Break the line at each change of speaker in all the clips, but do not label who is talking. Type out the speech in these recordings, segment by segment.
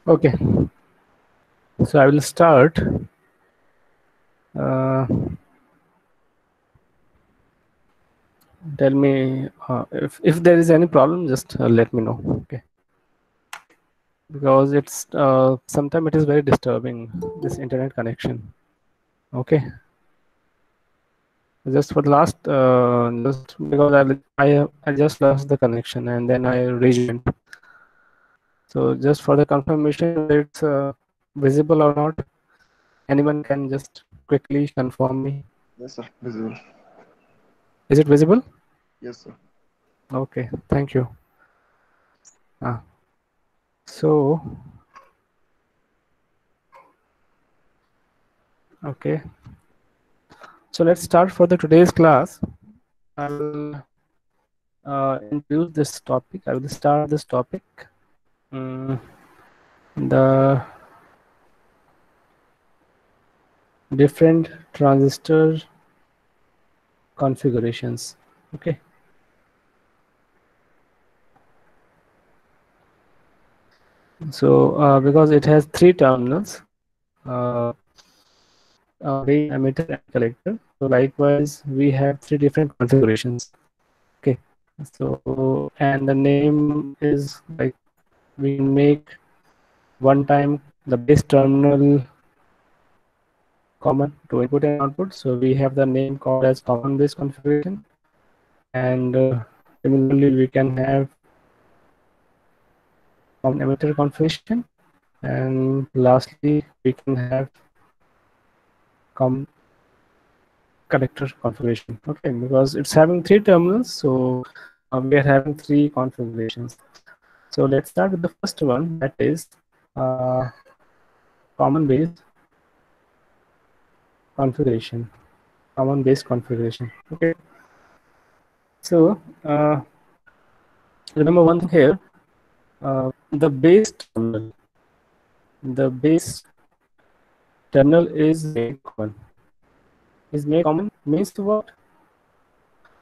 Okay, so I will start. Uh, Tell me if there is any problem, just let me know. Okay, because it's sometimes it is very disturbing, this internet connection. Okay, just for the last just because I just lost the connection and then I rejoined. So just for the confirmation whether it's visible or not, anyone can just quickly confirm me.
Yes, sir. Visible.
Is it visible?
Yes, sir.
Okay, thank you. Ah, so okay, so let's start for the today's class. I will introduce this topic. I will start this topic. The different transistor configurations. Okay. So because it has three terminals, base, emitter, and collector. So likewise, we have three different configurations. Okay. So and the name is like we can make one time the base terminal common to input and output. So we have the name called as common base configuration, and similarly we can have common emitter configuration, and lastly we can have common collector configuration. Okay, because it's having three terminals, so we are having three configurations. So let's start with the first one, that is uh, common base configuration. Common base configuration. Okay, so remember one thing here. The base terminal is made common. Is made common means what?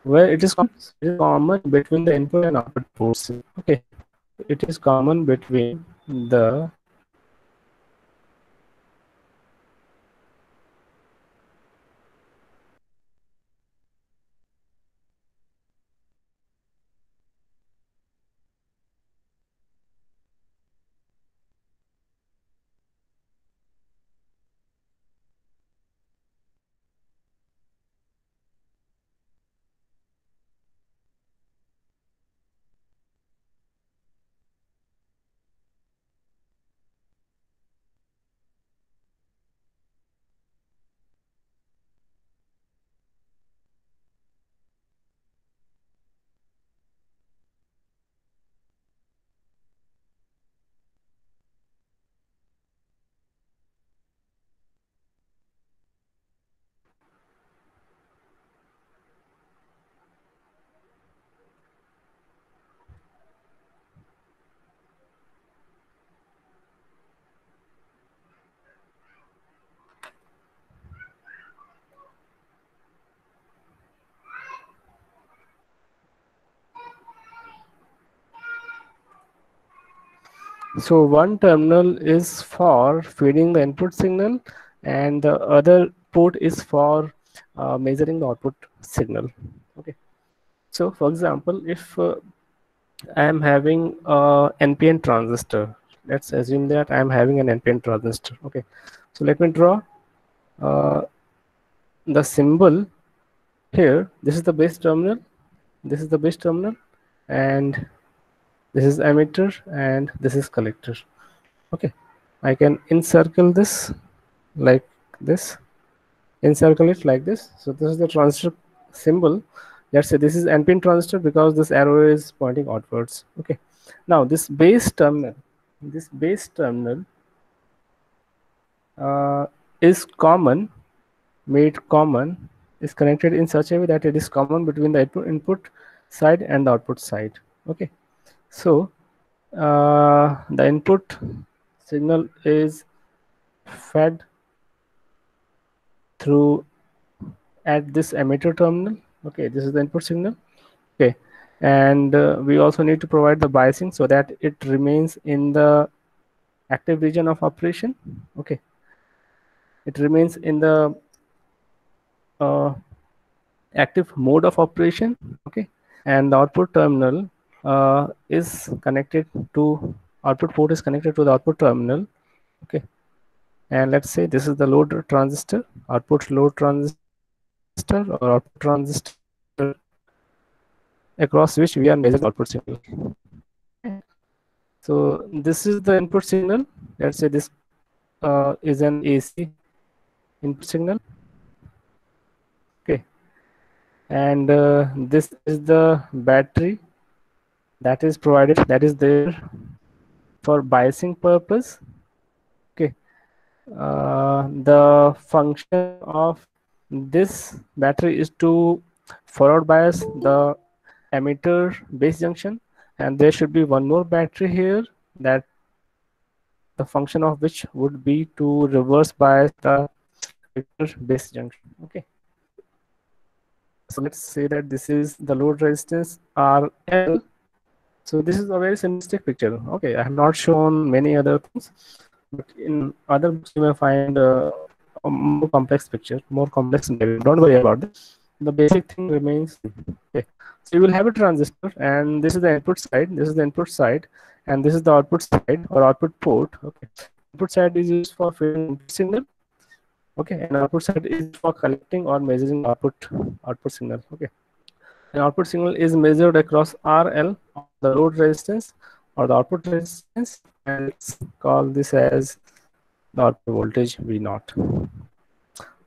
Where it is common between the input and output ports. Okay, it is common between the so one terminal is for feeding the input signal and the other port is for measuring the output signal. Okay, so for example, if I am having a NPN transistor, let's assume that I am having an NPN transistor. Okay, so let me draw uh, the symbol here. This is the base terminal, this is the base terminal, and this is emitter and this is collector. Okay, I can encircle this like this, encircle it like this. So this is the transistor symbol. Let's say this is NPN transistor because this arrow is pointing outwards. Okay, now this base terminal uh, is common, made common, is connected in such a way that it is common between the input side and the output side. Okay, so the input signal is fed through at this emitter terminal. Okay, this is the input signal. Okay, and we also need to provide the biasing so that it remains in the active region of operation. Okay, it remains in the uh, active mode of operation. Okay, and the output terminal is connected to output port is connected to the output terminal. Okay, and let's say this is the load transistor, output load transistor or output transistor, across which we are measuring the output signal. Okay, so this is the input signal. Let's say this is an AC input signal. Okay, and this is the battery that is provided, that is there for biasing purpose. Okay, the function of this battery is to forward bias the emitter base junction, and there should be one more battery here, that the function of which would be to reverse bias the collector base junction. Okay, so let's say that this is the load resistance RL. So this is a very simplistic picture. Okay, I have not shown many other things, but in other books you may find a more complex picture, more complex diagram. Don't worry about it. The basic thing remains. Okay, so you will have a transistor, and this is the input side, this is the input side, and this is the output side or output port. Okay, input side is used for feeding input signal. Okay, and output side is for collecting or measuring output signal. Okay, an output signal is measured across RL, the load resistance or the output resistance, and let's call this as the output voltage V naught.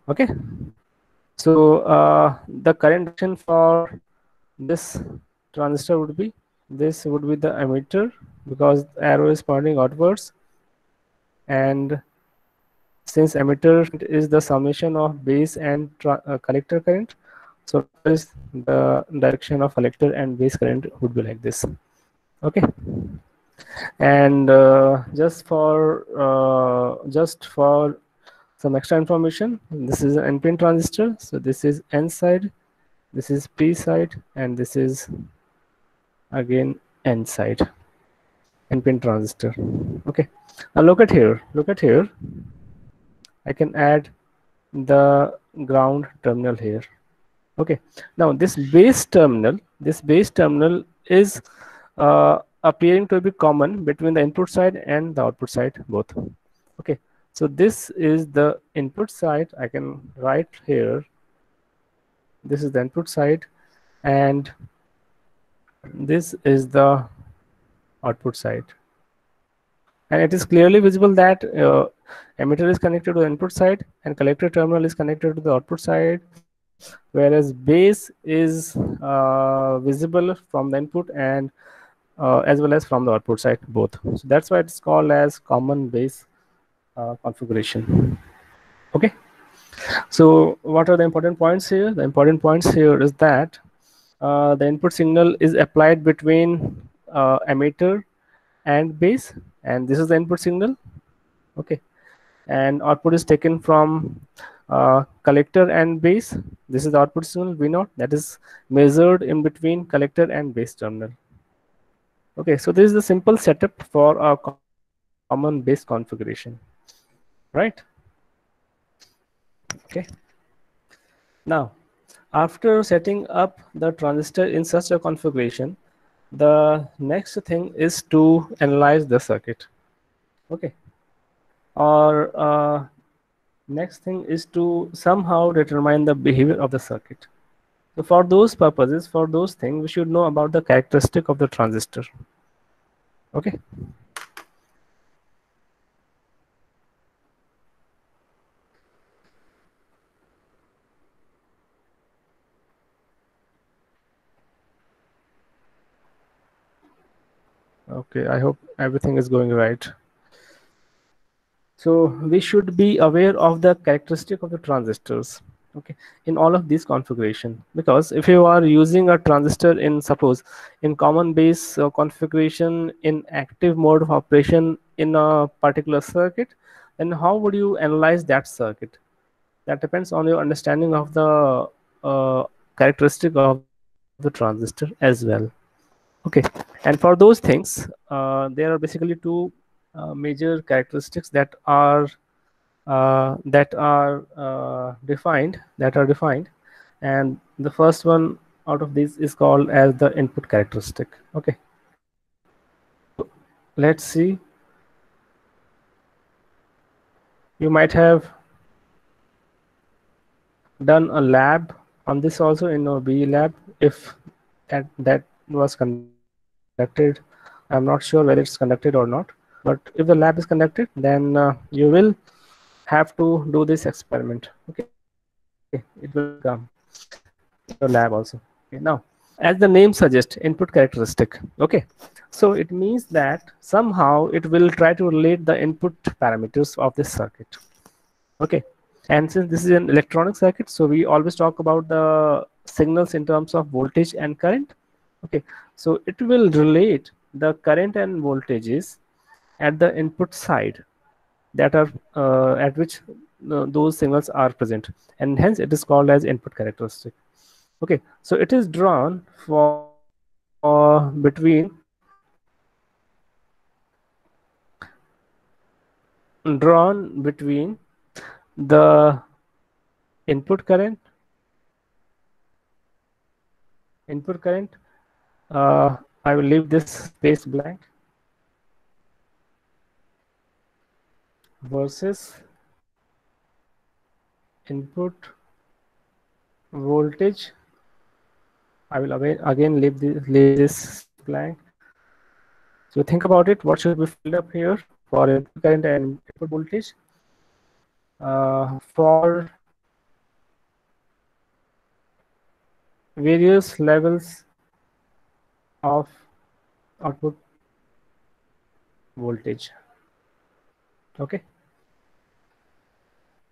Okay, so the current direction for this transistor would be, this would be the emitter, because the arrow is pointing outwards, and since emitter is the summation of base and collector current, so the direction of collector and base current would be like this. Okay, and just for some extra information, this is an NPN transistor. So this is N side, this is P side, and this is again N side, NPN transistor. Okay, now look at here, I can add the ground terminal here. Okay, now this base terminal is appearing to be common between the input side and the output side both. Okay, so this is the input side. I can write here, this is the input side, and this is the output side, and it is clearly visible that emitter is connected to the input side and collector terminal is connected to the output side, whereas base is visible from the input and as well as from the output side both. So that's why it's called as common base configuration. Okay, so what are the important points here? The important points here is that the input signal is applied between emitter and base, and this is the input signal. Okay, and output is taken from collector and base. This is the output signal V0 that is measured in between collector and base terminal. Okay, so this is the simple setup for a common base configuration, right? Okay, now after setting up the transistor in such a configuration, the next thing is to analyze the circuit. Okay, or next thing is to somehow determine the behavior of the circuit. So for those purposes, for those things, we should know about the characteristic of the transistor. Okay, okay, I hope everything is going right. So we should be aware of the characteristic of the transistors, okay, in all of these configuration, because if you are using a transistor in, suppose, in common base configuration in active mode of operation in a particular circuit, then how would you analyze that circuit? That depends on your understanding of the characteristic of the transistor as well. Okay, and for those things there are basically two major characteristics that are defined, and the first one out of these is called as the input characteristic. Okay, so let's see. You might have done a lab on this also in your BE lab. If that was conducted, I'm not sure whether it's conducted or not, but if the lab is conducted, then you will have to do this experiment. Okay, it will come in your lab also. Okay, now, as the name suggests, input characteristic. Okay, so it means that somehow it will try to relate the input parameters of this circuit. Okay, and since this is an electronic circuit, so we always talk about the signals in terms of voltage and current. Okay, so it will relate the current and voltages at the input side that are at which those signals are present, and hence it is called as input characteristic. Okay, so it is drawn between the input current input current I will leave this space blank, versus input voltage. I will again leave this space blank. So think about it. What should be filled up here for input current and input voltage? For various levels of output voltage. Okay.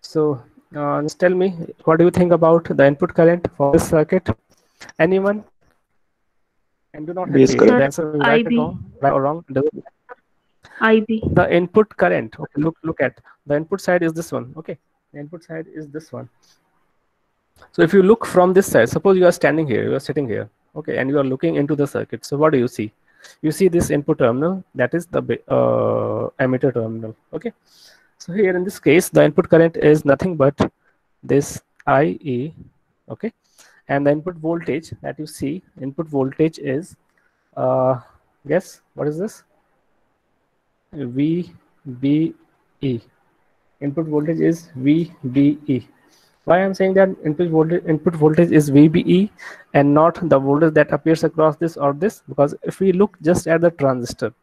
So just tell me, what do you think about the input current for this circuit? Anyone? And do not
Base
hesitate.
Sir,
The
current.
answer is right or
IB,
wrong. Right or wrong.
IB.
The input current. Okay, look at the input side is this one. Okay, the input side is this one. So if you look from this side, suppose you are standing here, you are sitting here, okay, and you are looking into the circuit. So what do you see? You see this input terminal, that is the emitter terminal. Okay, so here in this case, the input current is nothing but this IE. Okay, and the input voltage that you see, input voltage is guess what is this? VBE. Input voltage is VBE. Why I'm saying that input voltage is VBE and not the voltage that appears across this or this? Because if we look just at the transistor,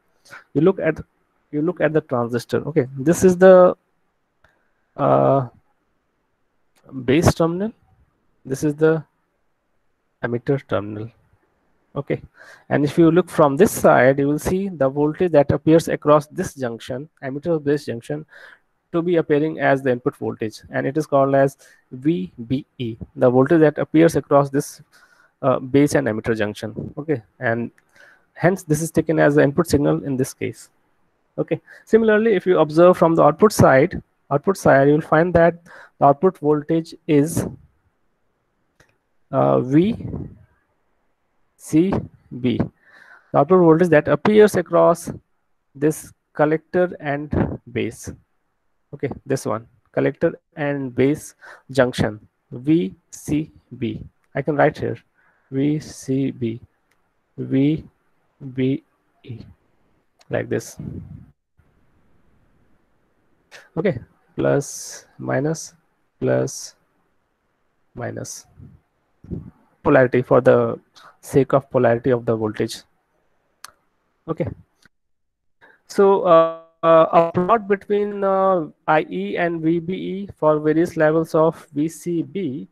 you look at the transistor. Okay, this is the uh, base terminal. This is the emitter terminal. Okay, and if you look from this side, you will see the voltage that appears across this junction, emitter base junction, to be appearing as the input voltage, and it is called as VBE, the voltage that appears across this base and emitter junction. Okay, and hence this is taken as the input signal in this case. Okay, similarly, if you observe from the output side, you will find that the output voltage is VCB, the output voltage that appears across this collector and base. Okay, this one, collector and base junction, VCB. I can write here VCB, VBE, like this. Okay, plus minus, plus minus, polarity for the sake of polarity of the voltage. Okay, so a plot between IE and VBE for various levels of VCB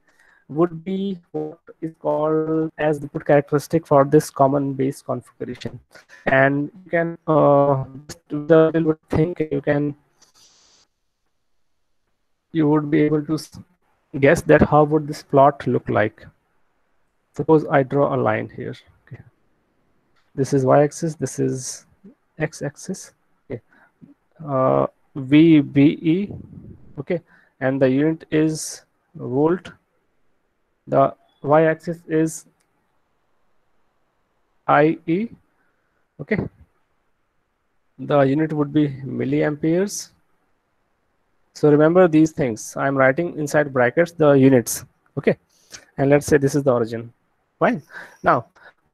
would be what is called as the input characteristic for this common base configuration. And you can just with a little bit thinking, you would be able to guess that how would this plot look like. Suppose I draw a line here. Okay, this is y-axis, this is x-axis. Okay, VBE. Okay, and the unit is volt. The y-axis is IE. Okay, The unit would be milliamperes. So remember these things. I'm writing inside brackets the units. Okay. And let's say this is the origin. Fine. Now,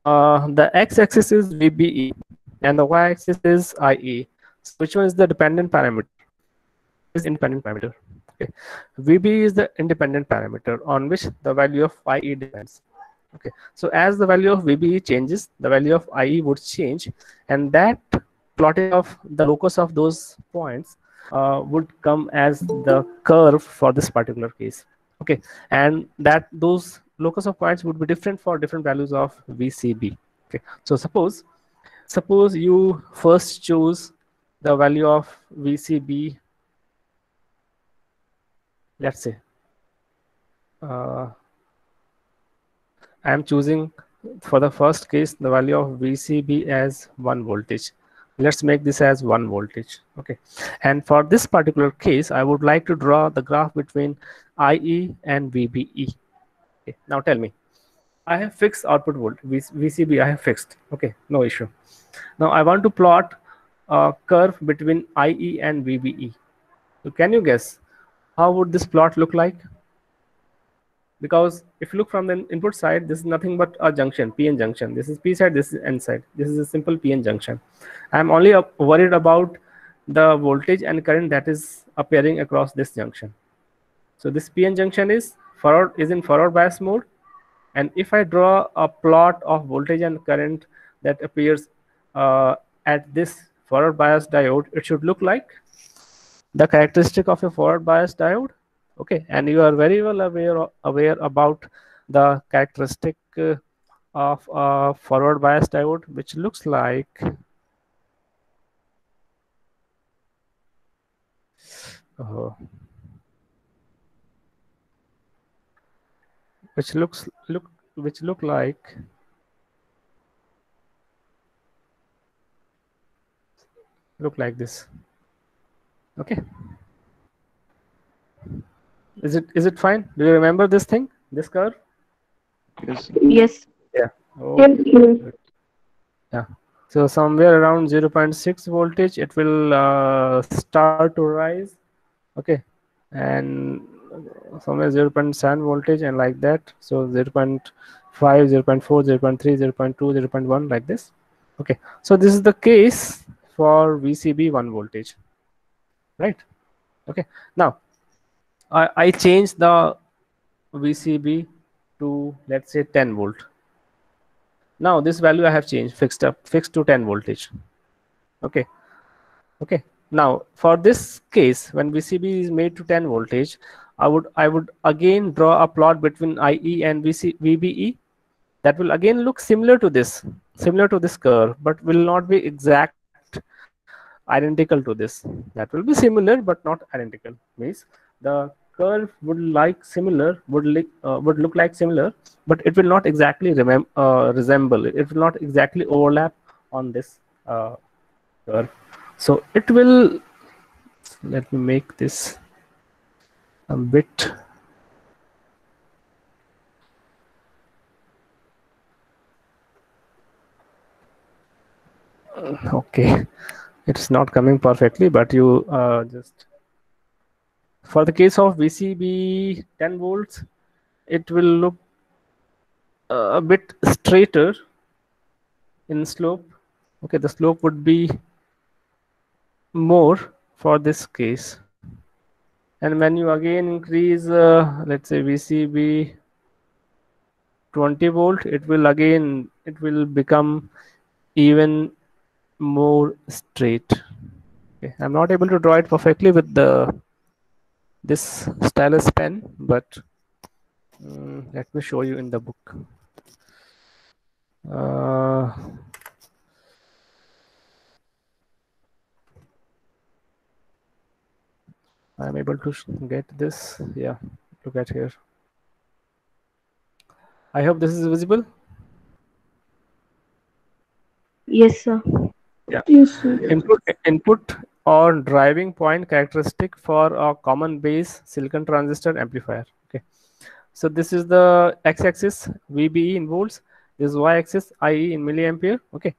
the x-axis is VBE and the y-axis is IE. So which one is the dependent parameter? Which is independent parameter? Okay. VBE is the independent parameter on which the value of IE depends. Okay. So as the value of VBE changes, the value of IE would change, and that plotting of the locus of those points would come as the curve for this particular case. Okay, and that those locus of points would be different for different values of VCB. Okay, so suppose you first choose the value of VCB. Let's say I am choosing for the first case the value of VCB as 1 voltage. Let's make this as 1 voltage. Okay, and for this particular case I would like to draw the graph between IE and VBE. Okay, now tell me, I have fixed output volt VCB. I have fixed. Okay, no issue. Now I want to plot a curve between IE and VBE. So can you guess how would this plot look like? Because if you look from the input side, this is nothing but a junction, PN junction. This is P side, this is N side. This is a simple PN junction. I'm only worried about the voltage and current that is appearing across this junction. So this PN junction is in forward bias mode. And if I draw a plot of voltage and current that appears at this forward bias diode, it should look like the characteristic of a forward bias diode. Okay, and you are very well aware about the characteristic of a forward bias diode, which looks like which look like this. Okay, is it fine? Do you remember this thing, this curve?
Yes, sir.
Yes.
Yeah. Oh,
Yes.
yeah. So somewhere around 0.6 voltage, it will start to rise. Okay, and somewhere 0.7 voltage and like that. So 0.5, 0.4, 0.3, 0.2, 0.1 like this. Okay, so this is the case for VCB 1 voltage, right? Okay, now I change the VCB to, let's say, 10 volt. Now this value I have changed, fixed to 10 voltage. Okay, okay. Now for this case, when VCB is made to 10 voltage, I would again draw a plot between IE and VBE. That will again look similar to this curve, but will not be exact identical to this. That will be similar but not identical. Means the curve would look like similar, but it will not exactly resemble it. It will not exactly overlap on this curve. So it will, let me make this a bit okay. It's not coming perfectly, but you just, for the case of VCB 10 volts, it will look a bit straighter in slope. Okay, the slope would be more for this case. And when you again increase, let's say VCB 20 volt, it will become even more straight. Okay, I'm not able to draw it perfectly with this stylus pen, but let me show you in the book. I'm able to get this. Yeah, look at here. I hope this is visible.
Yes, sir.
Yeah.
Yes, sir.
Input or driving point characteristic for a common base silicon transistor amplifier. Okay. So this is the x-axis VBE in volts. This is y-axis IE in milliampere. Okay.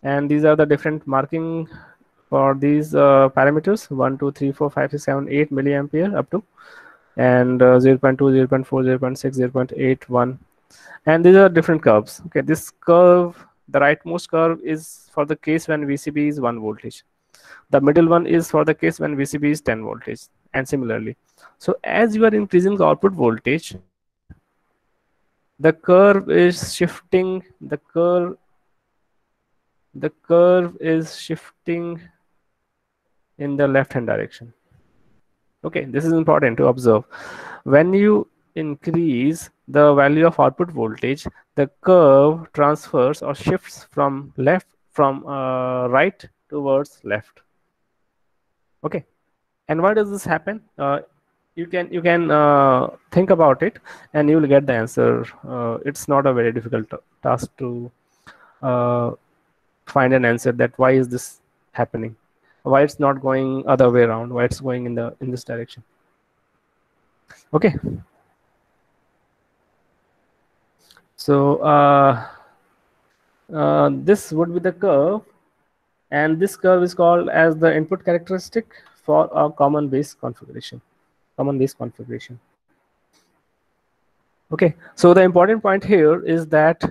And these are the different marking for these parameters 1, 2, 3, 4, 5, 6, 7, 8 milliampere up to, and 0 0.2, 0 0.4, 0 0.6, 0 0.8, 1, and these are different curves. Okay, this curve, the rightmost curve is for the case when VCB is 1 voltage. The middle one is for the case when VCB is 10 voltage, and similarly. So as you are increasing the output voltage, the curve is shifting, the curve is shifting in the left hand direction. Okay, this is important to observe. When you increase the value of output voltage, the curve transfers or shifts from right towards left. Okay, and why does this happen? You can think about it, and you will get the answer. It's not a very difficult task to uh, find an answer that why is this happening, why it's not going other way around, why it's going in this direction. Okay, so this would be the curve, and this curve is called as the input characteristic for a common base configuration. Okay, so the important point here is that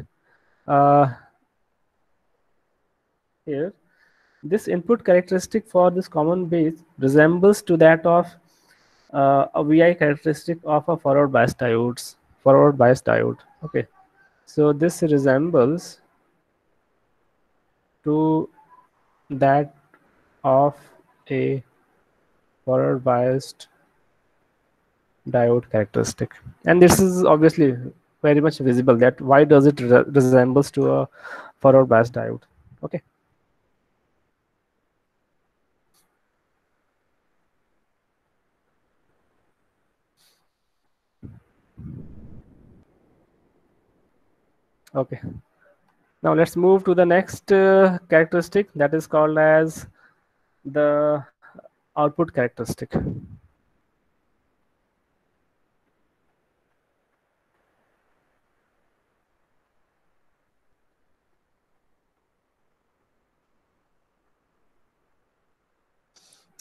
uh, here this input characteristic for this common base resembles to that of a VI characteristic of a forward bias diode. Okay, so this resembles to that of a forward biased diode characteristic, and this is obviously very much visible that why does it resembles to a forward biased diode. Okay, okay, now let's move to the next characteristic, that is called as the output characteristic.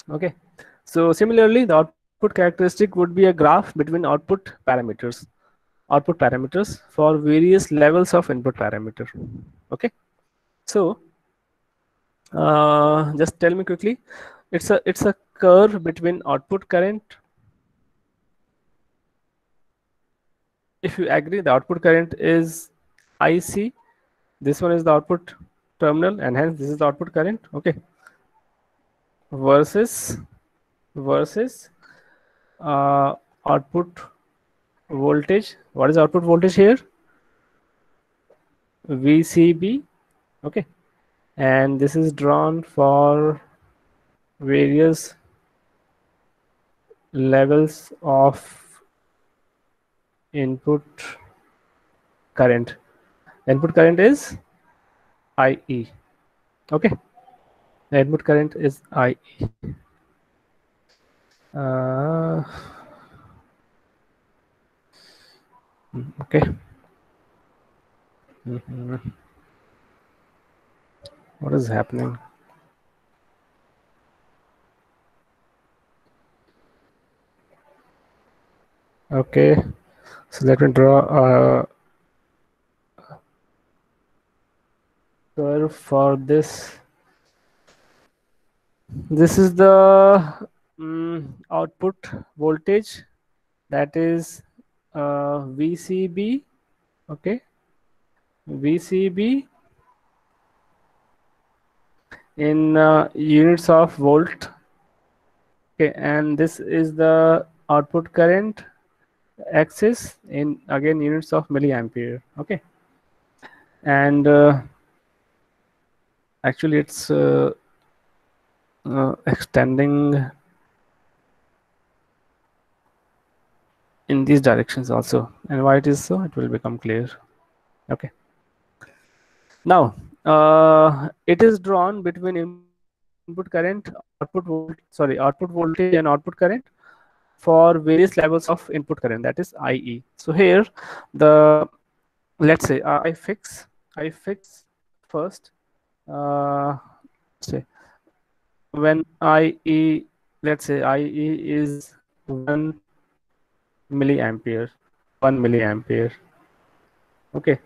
Okay, so similarly the output characteristic would be a graph between output parameters for various levels of input parameter. Okay, so just tell me quickly, it's a curve between output current. If you agree, the output current is IC, this one is the output terminal, and hence this is the output current. Okay, versus output voltage. What is output voltage here? VCB. Okay, and this is drawn for various levels of input current. Input current is IE. Okay, the input current is IE. Okay. What is happening? Okay, so let me draw a curve for this. This is the output voltage, that is VCB. Okay, VCB in units of volt. Okay, and this is the output current axis in again units of milliampere. Okay, and actually it's extending in these directions also, and why it is so, it will become clear. Okay, now it is drawn between input current, output voltage and output current for various levels of input current, that is IE. So here the, let's say I fix first say when IE, let's say IE is 1 milliampere, 1 milliampere. Okay,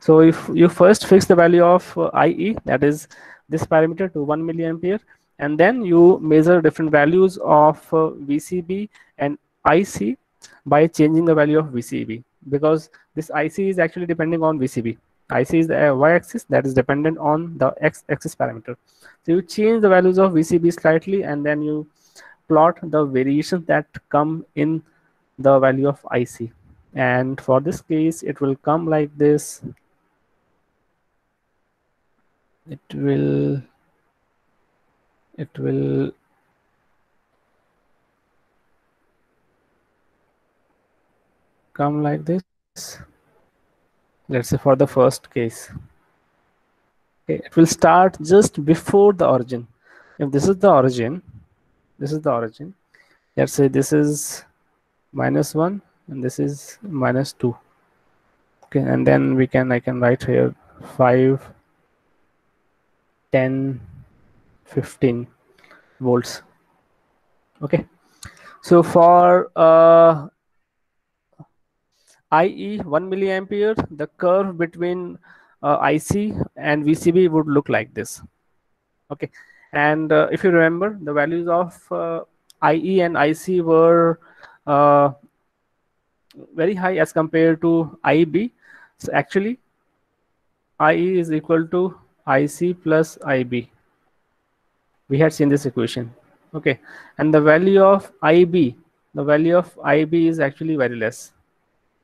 so if you first fix the value of IE, that is this parameter, to 1 milliampere, and then you measure different values of VCB and IC by changing the value of VCB, because this IC is actually depending on VCB. IC is the y-axis that is dependent on the x-axis parameter. So you change the values of VCB slightly, and then you plot the variations that come in the value of IC. And for this case, it will come like this. It will come like this. Let's say for the first case, okay, it will start just before the origin. If this is the origin, this is the origin, let's say this is -1 and this is -2. Okay, and then I can write here 5, 10, 15 volts. Okay, so for IE 1 milliampere, the curve between IC and VCB would look like this. Okay, and if you remember, the values of IE and IC were uh, very high as compared to IB. So actually, IE is equal to IC plus IB. We had seen this equation. Okay, and the value of IB is actually very less.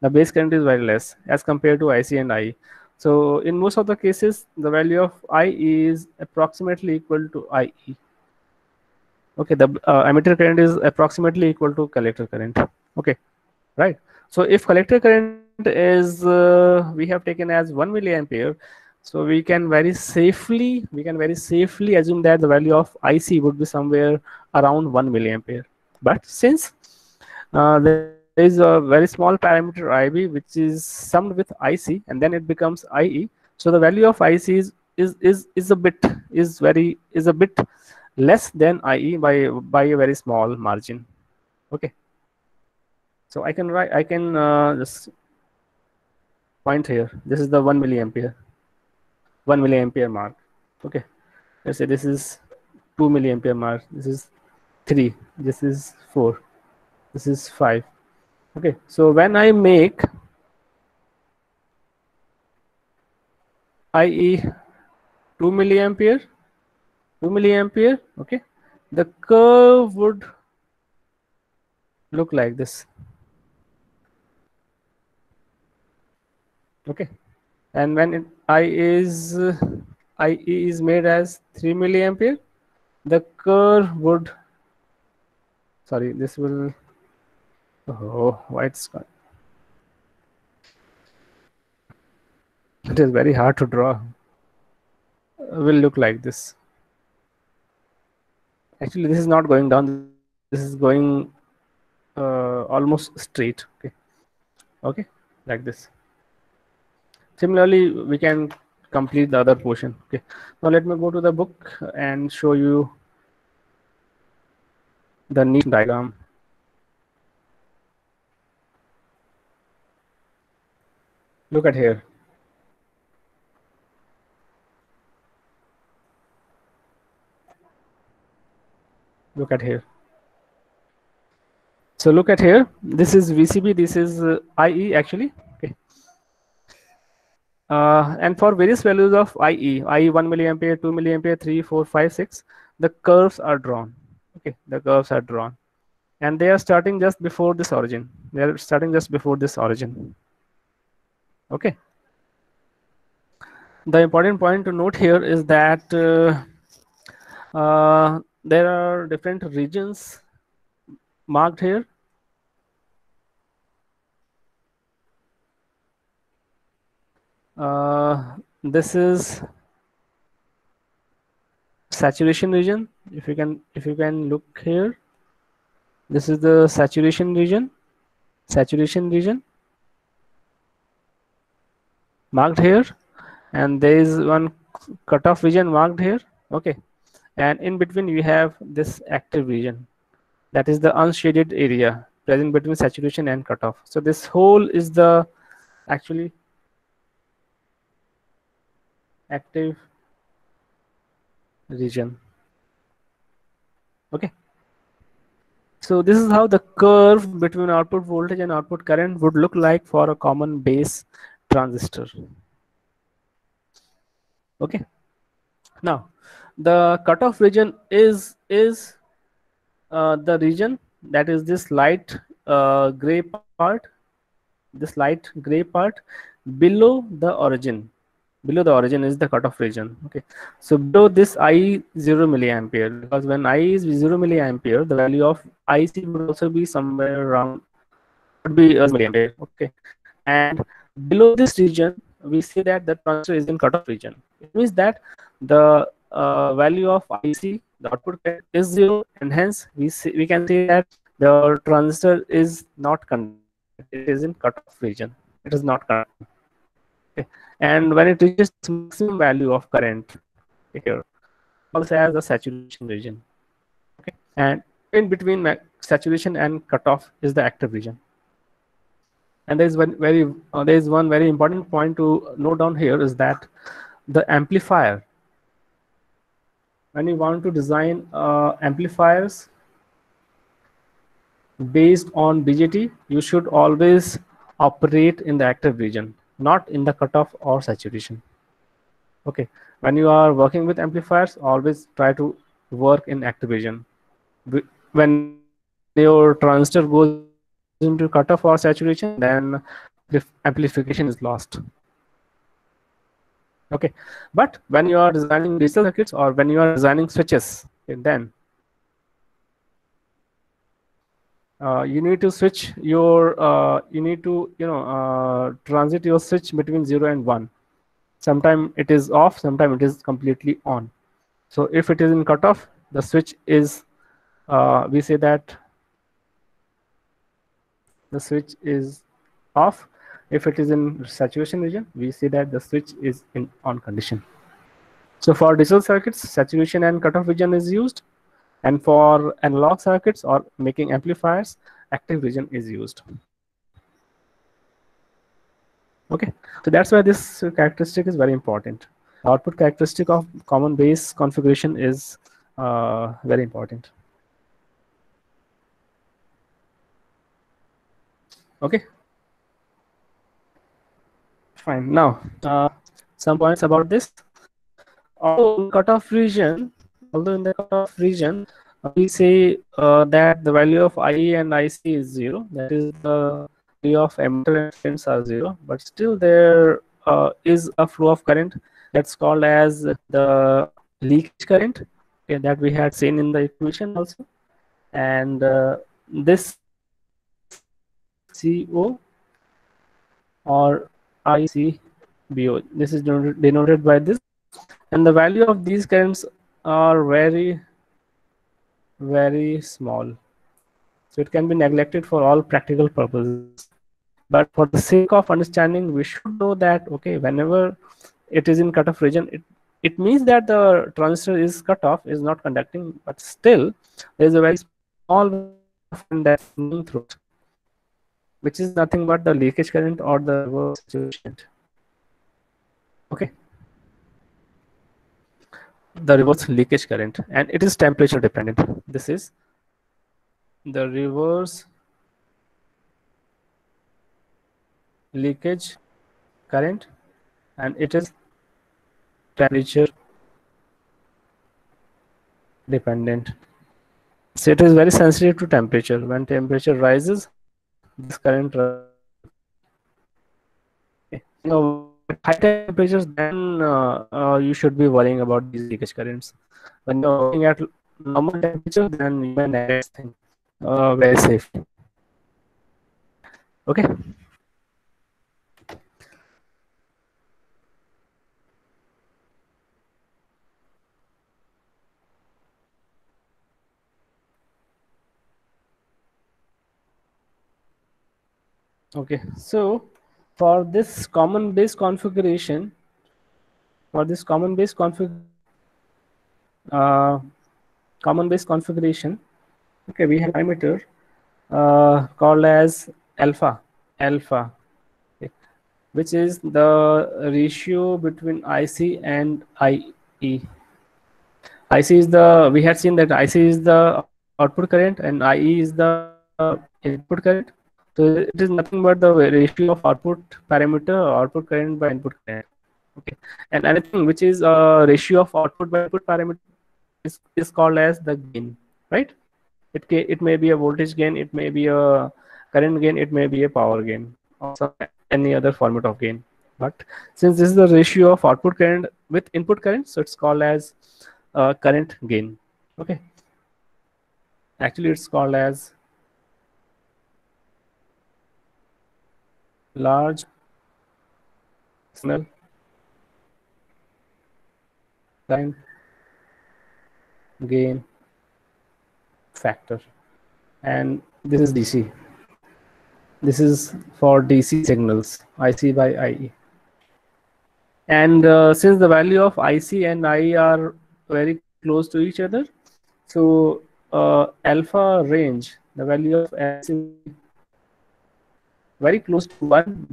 The base current is very less as compared to IC and IE. So in most of the cases, the value of IE is approximately equal to IE. Okay, the emitter current is approximately equal to collector current. Okay, right. So if collector current is we have taken as 1 milliampere, so we can very safely assume that the value of IC would be somewhere around 1 milliampere. But since there is a very small parameter IB which is summed with IC and then it becomes IE, so the value of IC is a bit less than IE by a very small margin. Okay, so I can just point here. This is the 1 milliampere mark. Okay, let's say this is 2 milliampere mark. This is 3. This is 4. This is 5. Okay, so when I make IE 2 milliampere, okay, the curve would look like this. Okay, and when IE is made as 3 milliampere, the curve would, sorry, this will, oh, why it's gone. It is very hard to draw. Will look like this. Actually, this is not going down. This is going almost straight. Okay, okay, like this. Similarly, we can complete the other portion. Okay, now let me go to the book and show you the neat diagram. Look at here. Look at here. So look at here. This is VCB. This is IE actually. Okay. And for various values of IE 1 milliampere, 2 milliampere, 3, 4, 5, 6, the curves are drawn. Okay, the curves are drawn, and they are starting just before this origin. They are starting just before this origin. Okay. The important point to note here is that there are different regions marked here. This is saturation region. If you can look here, this is the saturation region marked here, and there is one cutoff region marked here. Okay, and in between you have this active region, that is the unshaded area present between saturation and cutoff. So this whole is the actually active region. Okay, so this is how the curve between output voltage and output current would look like for a common base transistor. Okay, now the cutoff region is the region that is this light gray part, this light gray part below the origin. Below the origin is the cutoff region. Okay, so below this I 0 milliampere, because when I is 0 milliampere, the value of IC would also be somewhere around, would be 0 milliampere. Okay, and below this region we say that the transistor is in cutoff region. It means that the value of IC, the output current, is 0, and hence we can say that the transistor is not conducting. It is in cutoff region. It is not conducting. Okay. And when it reaches its maximum value of current here, calls as the saturation region. Okay, and in between saturation and cutoff is the active region. And there is one very important point to note down here, is that the amplifier, when you want to design amplifiers based on BJT, you should always operate in the active region, not in the cutoff or saturation. Okay, when you are working with amplifiers, always try to work in active region. When your transistor goes into cutoff or saturation, then amplification is lost. Okay, but when you are designing digital circuits or when you are designing switches, then you need to switch your you need to transit your switch between 0 and 1. Sometime it is off, sometime it is completely on. So if it is in cutoff, the switch is we say that the switch is off. If it is in saturation region, we say that the switch is in on condition. So for digital circuits, saturation and cutoff region is used, and for analog circuits or making amplifiers, active region is used. Okay, so that's why this characteristic is very important. The output characteristic of common base configuration is very important. Okay, fine. Now, some points about this. Although in the cutoff region, we say that the value of IE and IC is 0. That is, the value of emitter and friends are 0. But still, there is a flow of current that's called as the leakage current, okay, that we had seen in the equation also. And this CO or ICBO, this is denoted by this, and the value of these currents are very, very small, so it can be neglected for all practical purposes. But for the sake of understanding, we should know that, okay, whenever it is in cutoff region, it means that the transistor is cut off, is not conducting, but still there is a very small current that's flowing through it, which is nothing but the leakage current or the reverse saturation. Okay, the reverse leakage current, and it is temperature dependent. This is the reverse leakage current, and it is temperature dependent. So it is very sensitive to temperature. When temperature rises, this current rises. Okay. At high temperatures, then you should be worrying about these leakage currents. When you're working at normal temperature, then you may neglect this thing very safely. Okay. Okay, so for this common base configuration, common base configuration. Okay, we have parameter called as alpha, okay, which is the ratio between IC and IE. IC is the, we had seen that IC is the output current and IE is the input current. So it is nothing but the ratio of output parameter or output current by input current. Okay, and anything which is a ratio of output by input parameter is called as the gain, right? It may be a voltage gain, it may be a current gain, it may be a power gain, or some any other format of gain. But since this is the ratio of output current with input current, so it's called as current gain. Okay, actually it's called as large signal current gain factor, and this is DC. This is for DC signals, IC by IE. And since the value of IC and IE are very close to each other, so alpha range, the value of IC will be very close to 1,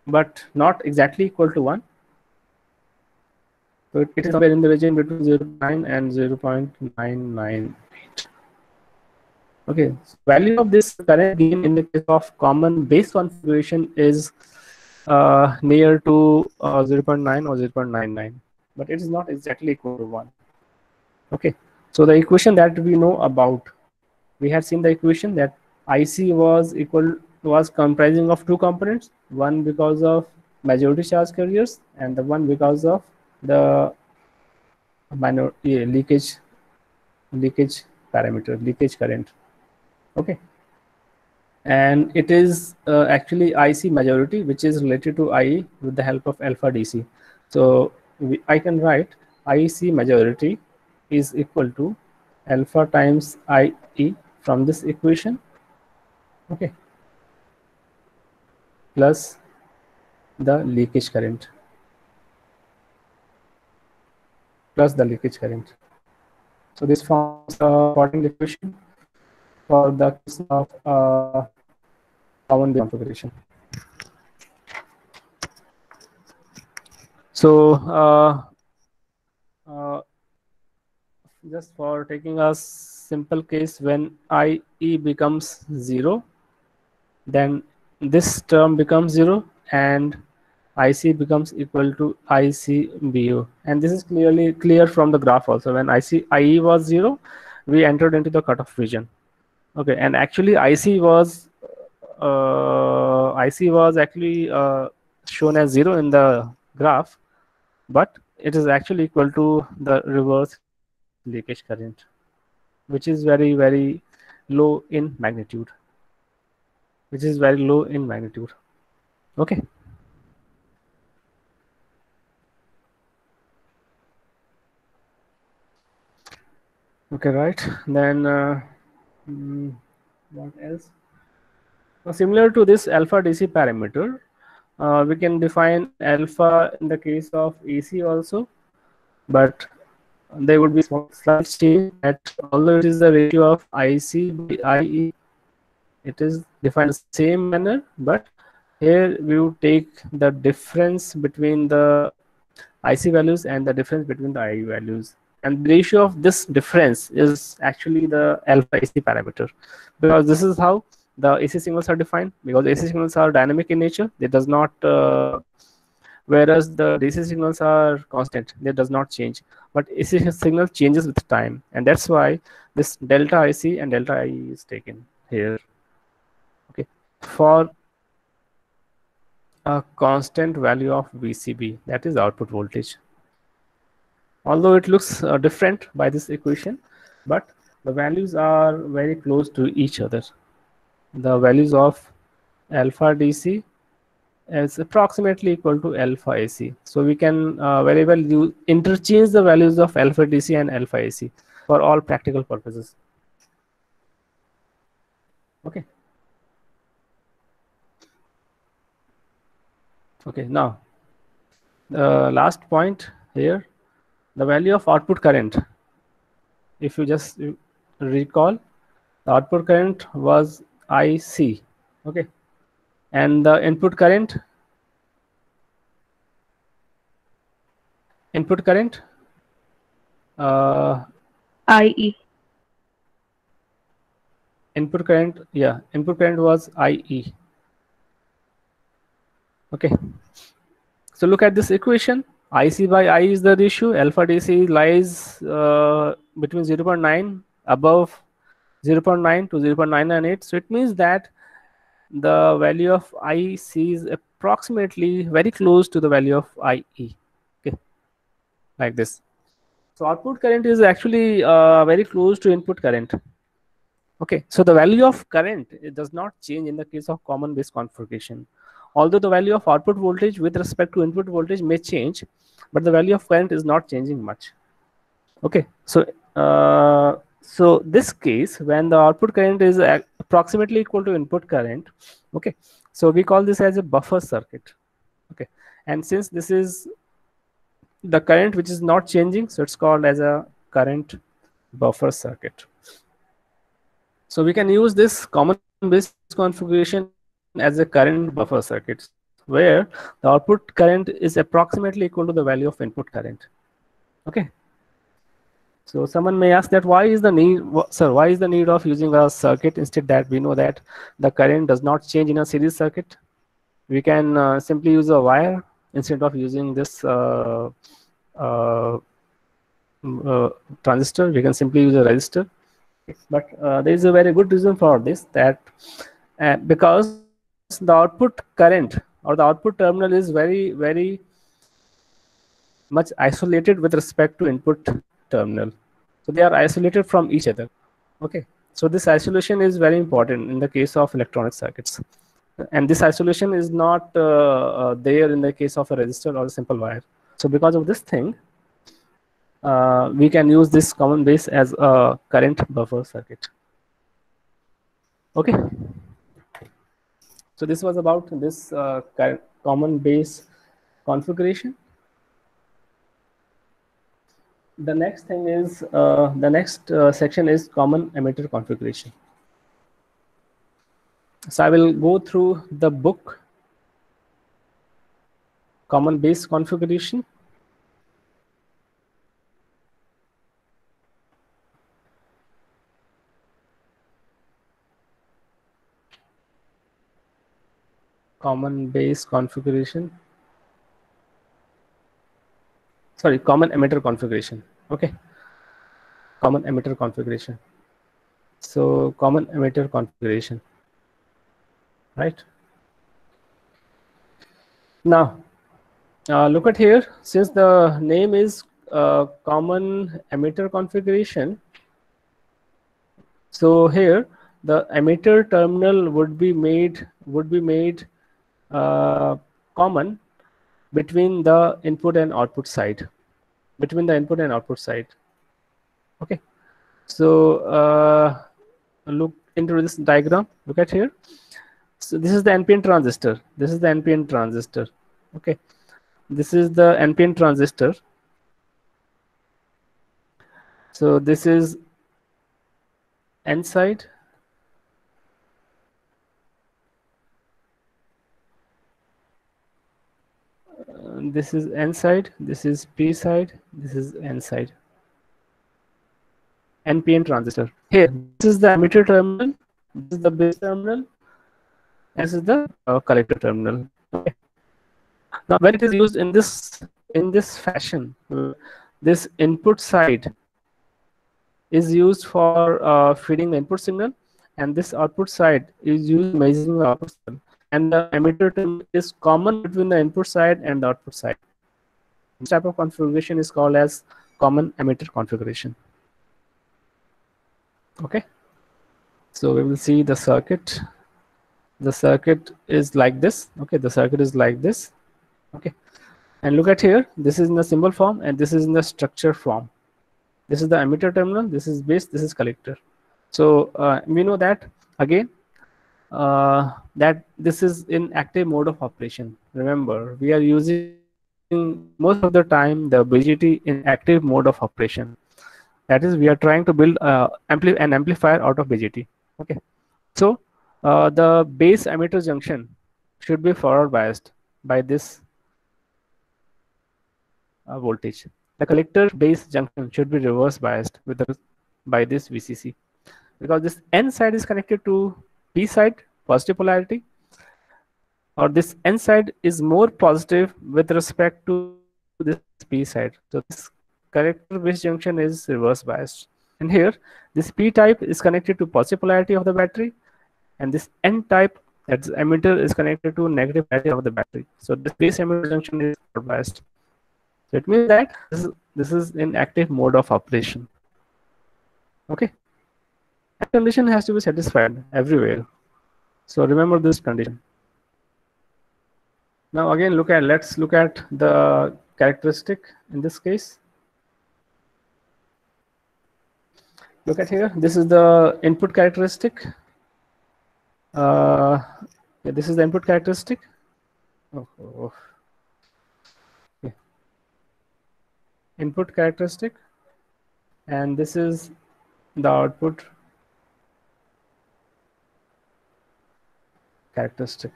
but not exactly equal to 1. So it is somewhere in the region between 0.9 and 0.998. Okay, so value of this current gain in the case of common base configuration is near to 0.9 or 0.99, but it is not exactly equal to 1. Okay, so the equation that we know about, we had seen the equation that IC was comprising of two components, one because of majority charge carriers and the one because of the leakage parameter, leakage current. Okay, and it is actually IC majority which is related to IE with the help of alpha DC. So I can write IC majority is equal to alpha times IE from this equation, okay, plus the leakage current, So this forms the important equation for the case of common base configuration. So just for taking a simple case, when IE becomes 0, then this term becomes 0 and IC becomes equal to ICBU. And this is clear from the graph also. When IE was 0, we entered into the cutoff region. Okay, and actually IC was actually shown as 0 in the graph, but it is actually equal to the reverse leakage current, which is very low in magnitude, Okay, okay, right. Then what else? Similar to this alpha DC parameter, we can define alpha in the case of AC also, but there would be slight change that although it is the ratio of IC by IE, it is defined the same manner, but here we would take the difference between the IC values and the difference between the IE values. And the ratio of this difference is actually the alpha AC parameter, because this is how the AC signals are defined, because AC signals are dynamic in nature. They does not, whereas the DC signals are constant, they does not change. But AC signal changes with time, and that's why this delta IC and delta IE is taken here. Okay, for a constant value of VCB, that is output voltage. Although it looks different by this equation, but the values are very close to each other. The values of alpha DC is approximately equal to alpha AC. So we can very well interchange the values of alpha DC and alpha AC for all practical purposes. Okay. Okay, now the last point here, the value of output current. if you just recall, the output current was IC, okay, and the input current uh,
IE.
input current was IE. Okay, so look at this equation. IC by I is the ratio. Alpha DC lies between 0.9 above 0.9 to 0.998. So it means that the value of IC is approximately very close to the value of IE. Okay, like this. So output current is actually very close to input current. Okay, so the value of current, it does not change in the case of common base configuration. Although the value of output voltage with respect to input voltage may change, but the value of current is not changing much. Okay, so this case, when the output current is approximately equal to input current, okay, so we call this as a buffer circuit. Okay, and since this is the current which is not changing, so it's called as a current buffer circuit. So we can use this common base configuration as a current buffer circuit, where the output current is approximately equal to the value of input current. Okay. So someone may ask that why is the need, sir, why is the need of using a circuit instead that we know that the current does not change in a series circuit? We can simply use a wire instead of using this uh, transistor. We can simply use a resistor. But there is a very good reason for this, that because the output current or the output terminal is very much isolated with respect to input terminal. So they are isolated from each other. Okay, so this isolation is very important in the case of electronic circuits, and this isolation is not there in the case of a resistor or a simple wire. So because of this thing, we can use this common base as a current buffer circuit. Okay, so this was about this common base configuration. The next thing is the next section is common emitter configuration. So I will go through the book common base configuration. Common base configuration. Sorry, common emitter configuration. Okay, common emitter configuration. So common emitter configuration, right? Now, look at here. Since the name is common emitter configuration, so here the emitter terminal would be made common between the input and output side, Okay, so look into this diagram. Look at here. So this is the NPN transistor. Okay, this is the NPN transistor. So this is N side. This is N side, this is P side, this is N side. NPN transistor. Here, this is the emitter terminal, this is the base terminal, and this is the collector terminal. Okay. Now, when it is used in this fashion, this input side is used for feeding the input signal, and this output side is used measuring the output signal. And the emitter terminal is common between the input side and the output side. This type of configuration is called as common emitter configuration. Okay, so we will see the circuit. The circuit is like this. Okay, the circuit is like this. Okay, and look at here. This is in the symbol form, and this is in the structure form. This is the emitter terminal. This is base. This is collector. So we know that again. That this is in active mode of operation. Remember, we are using most of the time the BJT in active mode of operation. That is, we are trying to build an amplifier out of BJT. Okay, so the base emitter junction should be forward biased by this voltage. The collector base junction should be reverse biased by this VCC, because this N side is connected to P side, positive polarity, or this N side is more positive with respect to this P side. So this collector base junction is reverse biased. And here, this P type is connected to positive polarity of the battery, and this N type, that's emitter, is connected to negative polarity of the battery. So this base emitter junction is forward biased. So it means that this is in active mode of operation. Okay, that condition has to be satisfied everywhere. So remember this condition. Now again, let's look at the characteristic in this case. Look at here. This is the input characteristic. Yeah, this is the input characteristic. Yeah. Input characteristic, and this is the output characteristic.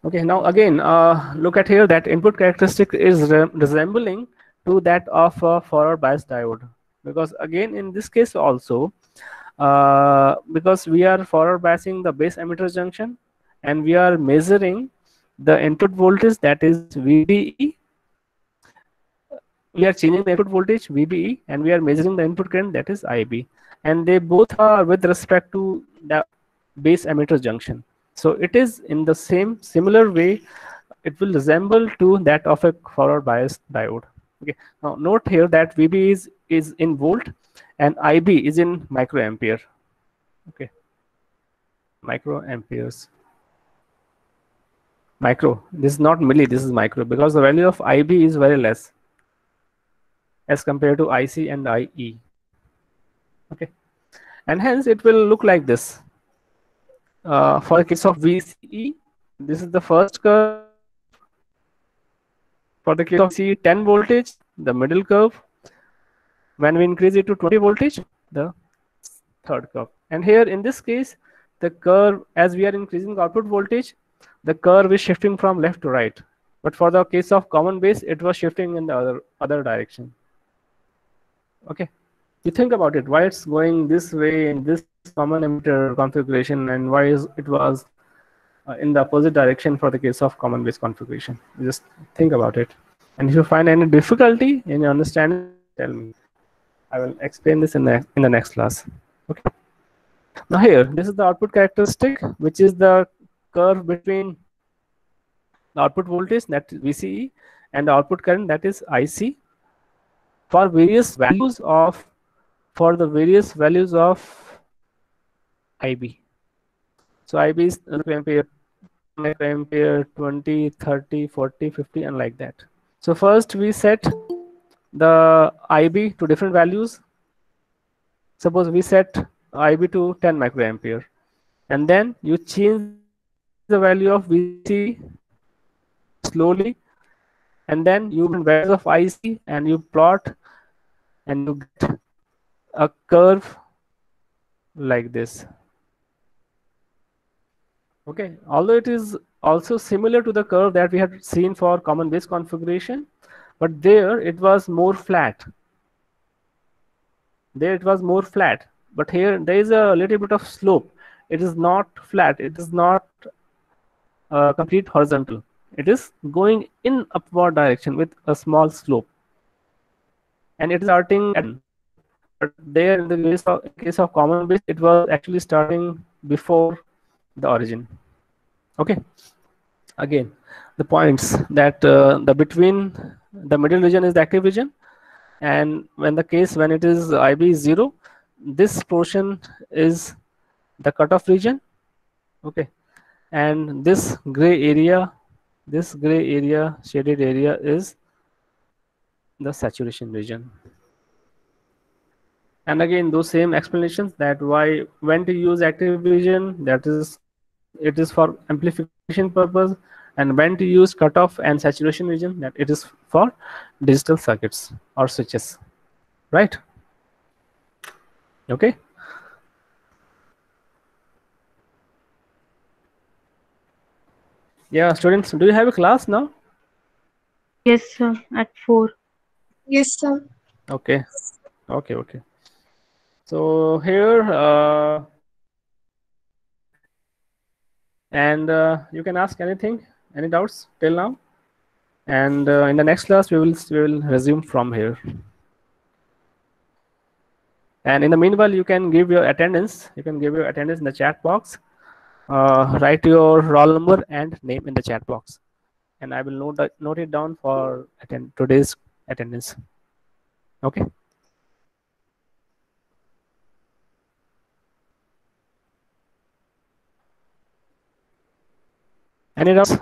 Okay, now again, look at here that input characteristic is resembling to that of a forward bias diode, because again in this case also, because we are forward biasing the base emitter junction and we are measuring the input voltage, that is VBE. We are changing the input voltage VBE and we are measuring the input current, that is IB, and they both are with respect to the base emitter junction. So it is in the similar way, it will resemble to that of a forward bias diode. Okay, now note here that VB is in volt and IB is in microampere. Okay, microamperes. Micro, this is not milli, this is micro, because the value of IB is very less as compared to IC and IE. Okay, and hence it will look like this. For the case of VCE, this is the first curve. For the case of VCE 10 voltage, the middle curve. When we increase it to 20 voltage, the third curve. And here in this case, the curve, as we are increasing the output voltage, the curve is shifting from left to right. But for the case of common base, it was shifting in the other direction. Okay, you think about it, why it's going this way in this common emitter configuration, and why it was in the opposite direction for the case of common base configuration. You just think about it, and if you find any difficulty in your understanding, tell me. I will explain this in the next class. Okay. Now here, this is the output characteristic, which is the curve between the output voltage, that is VCE, and the output current, that is IC, for the various values of IB. So IB is microampere, 20, 30, 40, 50, and like that. So first we set the IB to different values. Suppose we set IB to 10 microampere, and then you change the value of VC slowly, and then you values of IC and you plot, and you get a curve like this. Okay, although it is also similar to the curve that we had seen for common base configuration, but there it was more flat. There it was more flat, but here there is a little bit of slope. It is not flat, it is not complete horizontal. It is going in upward direction with a small slope, and it is starting at, but there in the case of common base, it was actually starting before the origin. Okay, again the points that the between the middle region is the active region, and when it is IB is 0, this portion is the cutoff region. Okay, and this gray area shaded area is the saturation region. And again those same explanations, that when to use active region, that is it is for amplification purpose, and when to use cutoff and saturation region, that it is for digital circuits or switches, right? Okay. Yeah, students, do you have a class now?
Yes, sir. At 4.
Yes, sir.
Okay, okay. So here, and you can ask anything, any doubts till now, and in the next class we will resume from here. And in the meanwhile, you can give your attendance. You can give your attendance in the chat box. Write your roll number and name in the chat box, and I will note it down for today's attendance. Okay. Any doubts?